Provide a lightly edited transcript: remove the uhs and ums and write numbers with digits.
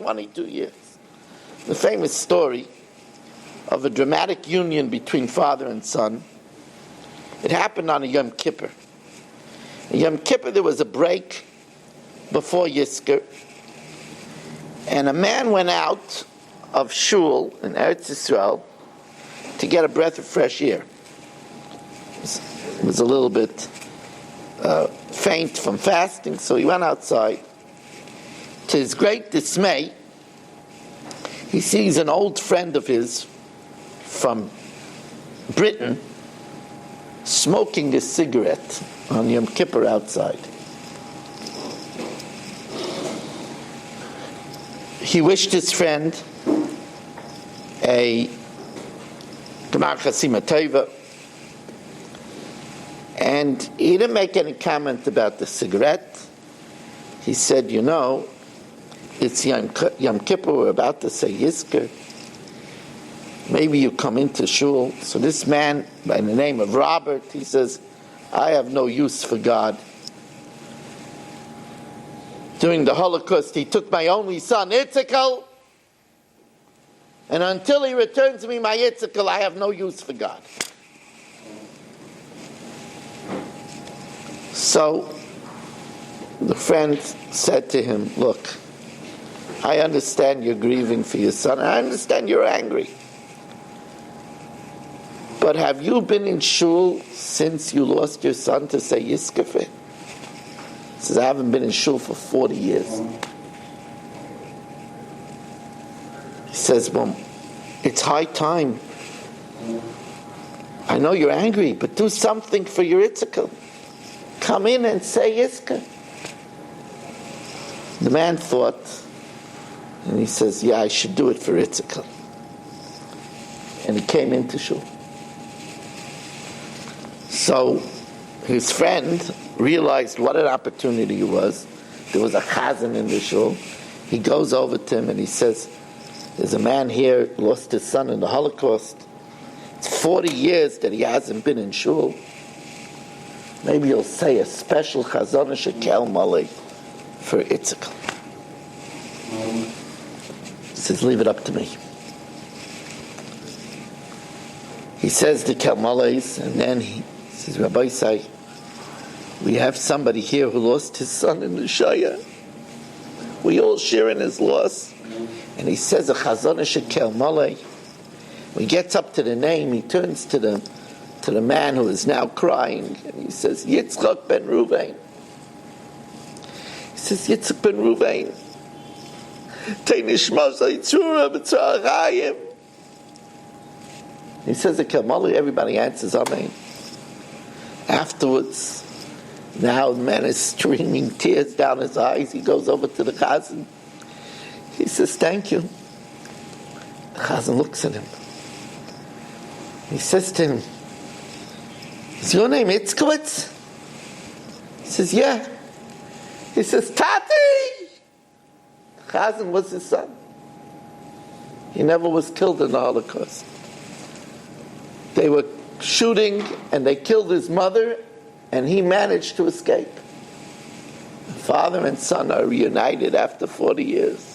22 years. The famous story of a dramatic union between father and son. It happened on a Yom Kippur. In Yom Kippur there was a break before Yizkor, and a man went out of shul in Eretz Yisrael to get a breath of fresh air. He was a little bit faint from fasting, so he went outside. To his great dismay, he sees an old friend of his from Britain smoking a cigarette on Yom Kippur outside. He wished his friend a Gmar Chasima Tova, and he didn't make any comment about the cigarette. He said, you know, it's Yom Kippur, we're about to say Yizkor. Maybe you come into shul. So this man, by the name of Robert, he says, I have no use for God. During the Holocaust, he took my only son, Yitzchak, and until he returns me my Yitzchak, I have no use for God. So the friend said to him, look, I understand you're grieving for your son. I understand you're angry. But have you been in shul since you lost your son to say Yizkor? He says, I haven't been in shul for 40 years. He says, well, it's high time. I know you're angry, but do something for your Yitzchak. Come in and say Yizkor. The man thought, and he says, yeah, I should do it for Yitzchak. And he came into shul. So his friend realized what an opportunity it was. There was a chazan in the shul. He goes over to him and he says, there's a man here who lost his son in the Holocaust. It's 40 years that he hasn't been in shul. Maybe you'll say a special chazon shekel malei for Yitzchak. He says, leave it up to me. He says the Kelmales, and then he says, Rabbi Say, we have somebody here who lost his son in the Shaya. We all share in his loss. And he says a chazon shekel malei. When he gets up to the name, he turns to the man who is now crying, and he says, Yitzchak ben Ruvain. He says, Yitzchak ben Ruvain. He says the Kelmali, everybody answers Amen. Afterwards, now the man is streaming tears down his eyes. He goes over to the chazan. He says, thank you. The chazan looks at him. He says to him, is your name Itzkowitz? He says, yeah. He says, Tati! Chazan was his son. He never was killed in the Holocaust. They were shooting and they killed his mother, and he managed to escape. Father and son are reunited after 40 years.